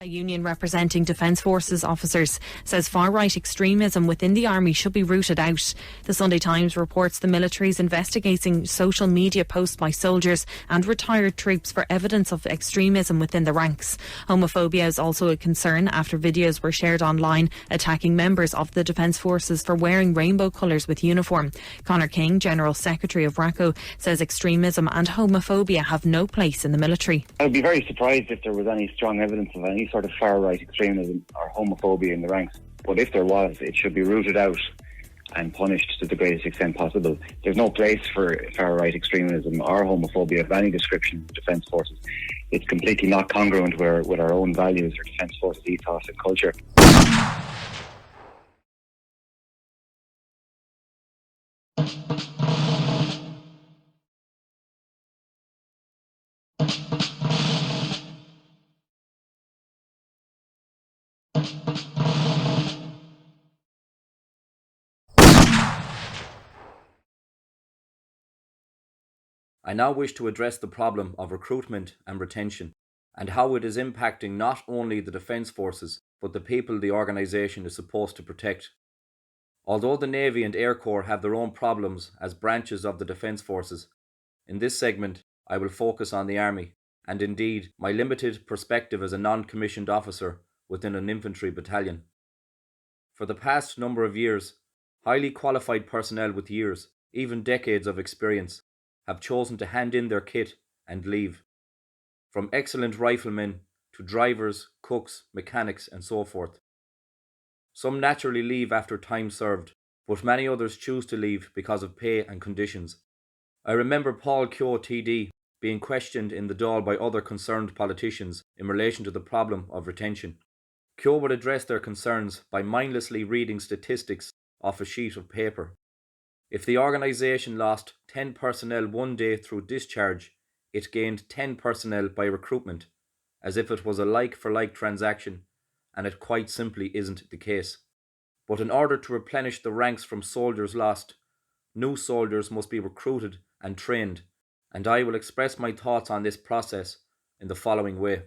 A union representing Defence Forces officers says far-right extremism within the army should be rooted out. The Sunday Times reports the military is investigating social media posts by soldiers and retired troops for evidence of extremism within the ranks. Homophobia is also a concern after videos were shared online attacking members of the Defence Forces for wearing rainbow colours with uniform. Conor King, General Secretary of RACO, says extremism and homophobia have no place in the military. I would be very surprised if there was any strong evidence of any sort of far-right extremism or homophobia in the ranks. But if there was, it should be rooted out and punished to the greatest extent possible. There's no place for far-right extremism or homophobia of any description in the Defence Forces. It's completely not congruent with our own values or Defence Forces ethos and culture. I now wish to address the problem of recruitment and retention, and how it is impacting not only the Defence Forces, but the people the organisation is supposed to protect. Although the Navy and Air Corps have their own problems as branches of the Defence Forces, in this segment I will focus on the Army, and indeed my limited perspective as a non-commissioned officer within an infantry battalion. For the past number of years, highly qualified personnel with years, even decades of experience, have chosen to hand in their kit and leave. From excellent riflemen to drivers, cooks, mechanics and so forth. Some naturally leave after time served, but many others choose to leave because of pay and conditions. I remember Paul Keogh TD being questioned in the Dáil by other concerned politicians in relation to the problem of retention. Keogh would address their concerns by mindlessly reading statistics off a sheet of paper. If the organisation lost 10 personnel one day through discharge, it gained 10 personnel by recruitment, as if it was a like-for-like transaction, and it quite simply isn't the case. But in order to replenish the ranks from soldiers lost, new soldiers must be recruited and trained, and I will express my thoughts on this process in the following way.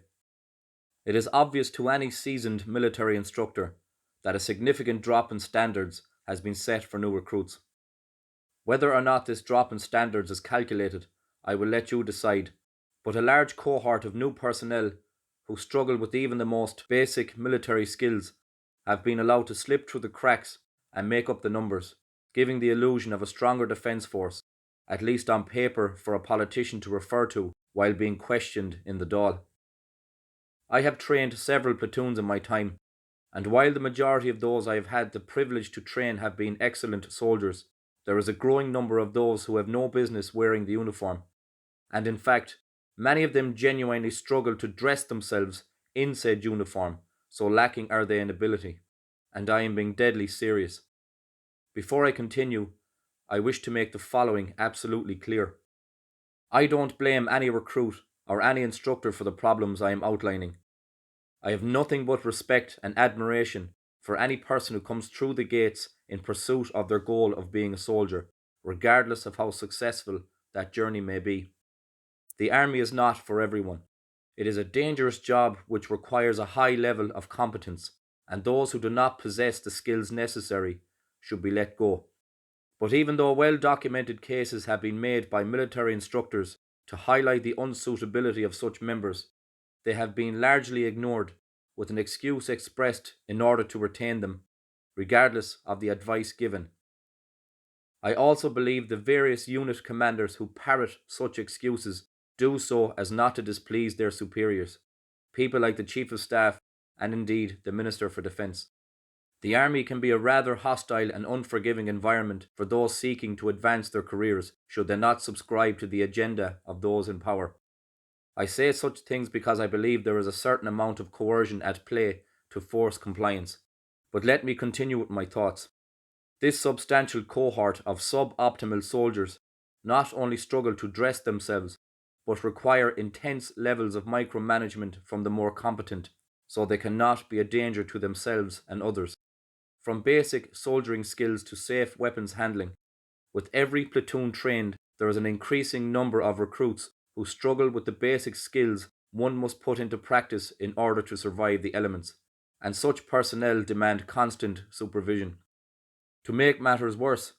It is obvious to any seasoned military instructor that a significant drop in standards has been set for new recruits. Whether or not this drop in standards is calculated, I will let you decide, but a large cohort of new personnel who struggle with even the most basic military skills have been allowed to slip through the cracks and make up the numbers, giving the illusion of a stronger defence force, at least on paper for a politician to refer to while being questioned in the Dáil. I have trained several platoons in my time, and while the majority of those I have had the privilege to train have been excellent soldiers, there is a growing number of those who have no business wearing the uniform, and in fact, many of them genuinely struggle to dress themselves in said uniform, so lacking are they in ability, and I am being deadly serious. Before I continue, I wish to make the following absolutely clear. I don't blame any recruit or any instructor for the problems I am outlining. I have nothing but respect and admiration for any person who comes through the gates in pursuit of their goal of being a soldier, regardless of how successful that journey may be. The army is not for everyone. It is a dangerous job which requires a high level of competence, and those who do not possess the skills necessary should be let go. But even though well-documented cases have been made by military instructors to highlight the unsuitability of such members, they have been largely ignored, with an excuse expressed in order to retain them, regardless of the advice given. I also believe the various unit commanders who parrot such excuses do so as not to displease their superiors, people like the Chief of Staff and indeed the Minister for Defence. The army can be a rather hostile and unforgiving environment for those seeking to advance their careers should they not subscribe to the agenda of those in power. I say such things because I believe there is a certain amount of coercion at play to force compliance. But let me continue with my thoughts. This substantial cohort of suboptimal soldiers not only struggle to dress themselves, but require intense levels of micromanagement from the more competent, so they cannot be a danger to themselves and others. From basic soldiering skills to safe weapons handling, with every platoon trained, there is an increasing number of recruits who struggle with the basic skills one must put into practice in order to survive the elements, and such personnel demand constant supervision. To make matters worse,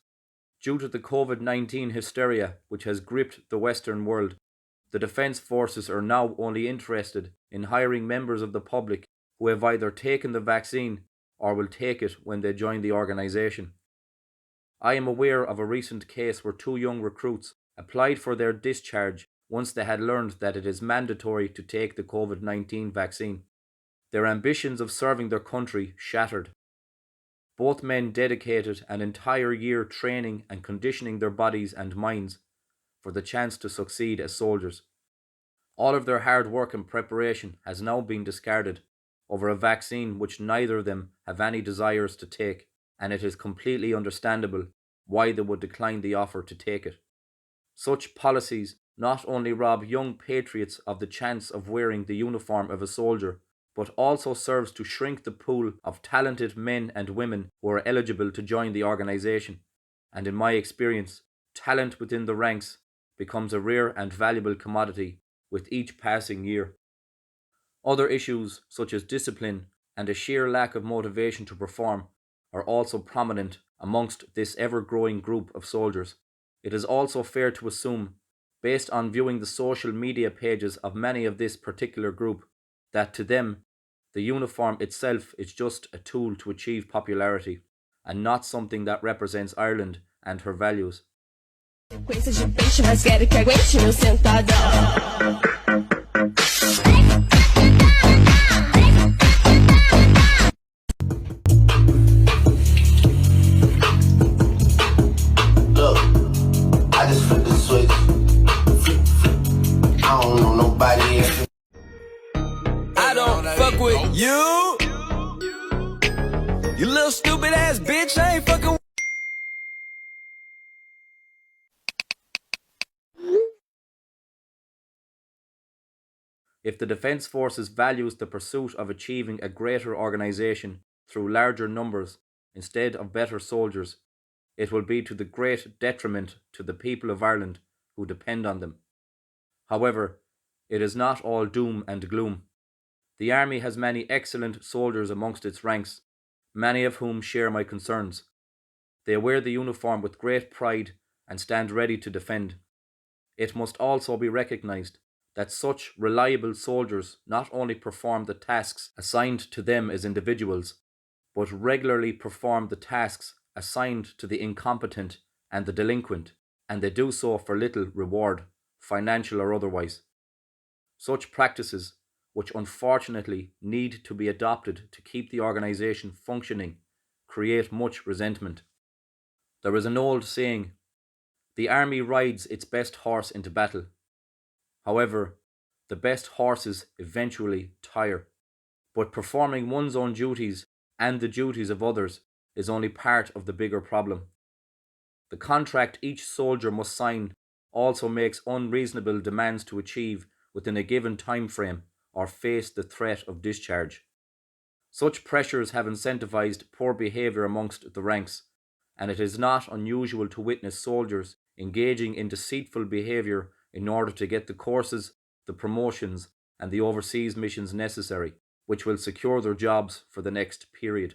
due to the COVID-19 hysteria which has gripped the Western world, the Defence Forces are now only interested in hiring members of the public who have either taken the vaccine or will take it when they join the organisation. I am aware of a recent case where two young recruits applied for their discharge once they had learned that it is mandatory to take the COVID-19 vaccine. Their ambitions of serving their country shattered. Both men dedicated an entire year training and conditioning their bodies and minds for the chance to succeed as soldiers. All of their hard work and preparation has now been discarded over a vaccine which neither of them have any desires to take, and it is completely understandable why they would decline the offer to take it. Such policies not only rob young patriots of the chance of wearing the uniform of a soldier, but also serves to shrink the pool of talented men and women who are eligible to join the organisation, and in my experience, talent within the ranks becomes a rare and valuable commodity with each passing year. Other issues such as discipline and a sheer lack of motivation to perform are also prominent amongst this ever-growing group of soldiers. It is also fair to assume, based on viewing the social media pages of many of this particular group, that to them, the uniform itself is just a tool to achieve popularity, and not something that represents Ireland and her values. I don't fuck with you. You little stupid ass bitch, I ain't fucking with. If the Defence Forces values the pursuit of achieving a greater organisation through larger numbers instead of better soldiers, it will be to the great detriment to the people of Ireland who depend on them. However, it is not all doom and gloom. The Army has many excellent soldiers amongst its ranks, many of whom share my concerns. They wear the uniform with great pride and stand ready to defend. It must also be recognised that such reliable soldiers not only perform the tasks assigned to them as individuals, but regularly perform the tasks assigned to the incompetent and the delinquent, and they do so for little reward, financial or otherwise. Such practices, which unfortunately need to be adopted to keep the organisation functioning, create much resentment. There is an old saying, "The army rides its best horse into battle." However, the best horses eventually tire, but performing one's own duties and the duties of others is only part of the bigger problem. The contract each soldier must sign also makes unreasonable demands to achieve within a given time frame or face the threat of discharge. Such pressures have incentivized poor behaviour amongst the ranks, and it is not unusual to witness soldiers engaging in deceitful behaviour in order to get the courses, the promotions, and the overseas missions necessary, which will secure their jobs for the next period.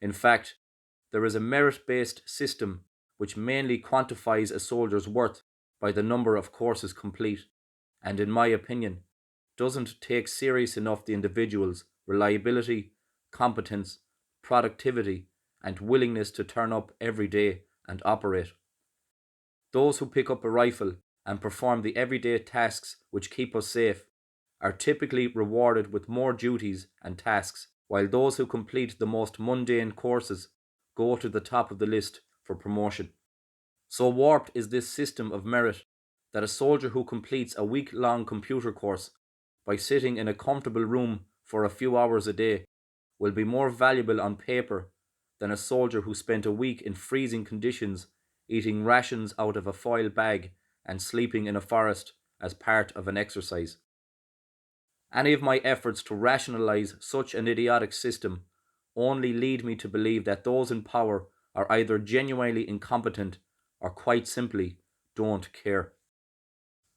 In fact, there is a merit-based system which mainly quantifies a soldier's worth by the number of courses complete, and in my opinion, doesn't take serious enough the individual's reliability, competence, productivity, and willingness to turn up every day and operate. Those who pick up a rifle and perform the everyday tasks which keep us safe are typically rewarded with more duties and tasks, while those who complete the most mundane courses go to the top of the list for promotion. So warped is this system of merit that a soldier who completes a week-long computer course by sitting in a comfortable room for a few hours a day will be more valuable on paper than a soldier who spent a week in freezing conditions eating rations out of a foil bag and sleeping in a forest as part of an exercise. Any of my efforts to rationalise such an idiotic system only lead me to believe that those in power are either genuinely incompetent or quite simply don't care.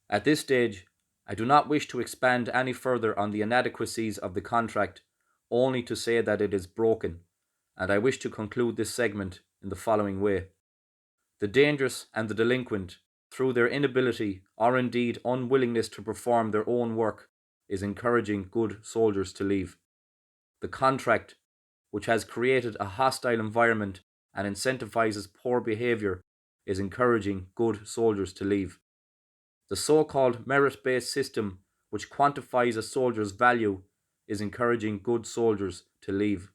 At this stage, I do not wish to expand any further on the inadequacies of the contract, only to say that it is broken, and I wish to conclude this segment in the following way. The dangerous and the delinquent, through their inability or indeed unwillingness to perform their own work, is encouraging good soldiers to leave. The contract, which has created a hostile environment and incentivizes poor behaviour, is encouraging good soldiers to leave. The so-called merit-based system, which quantifies a soldier's value, is encouraging good soldiers to leave.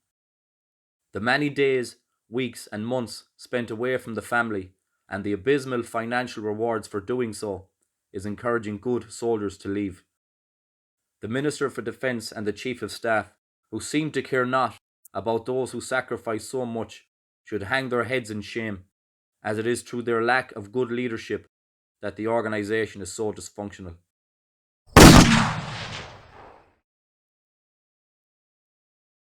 The many days, weeks and months spent away from the family and the abysmal financial rewards for doing so is encouraging good soldiers to leave. The Minister for Defence and the Chief of Staff, who seem to care not about those who sacrifice so much, should hang their heads in shame, as it is through their lack of good leadership that the organisation is so dysfunctional.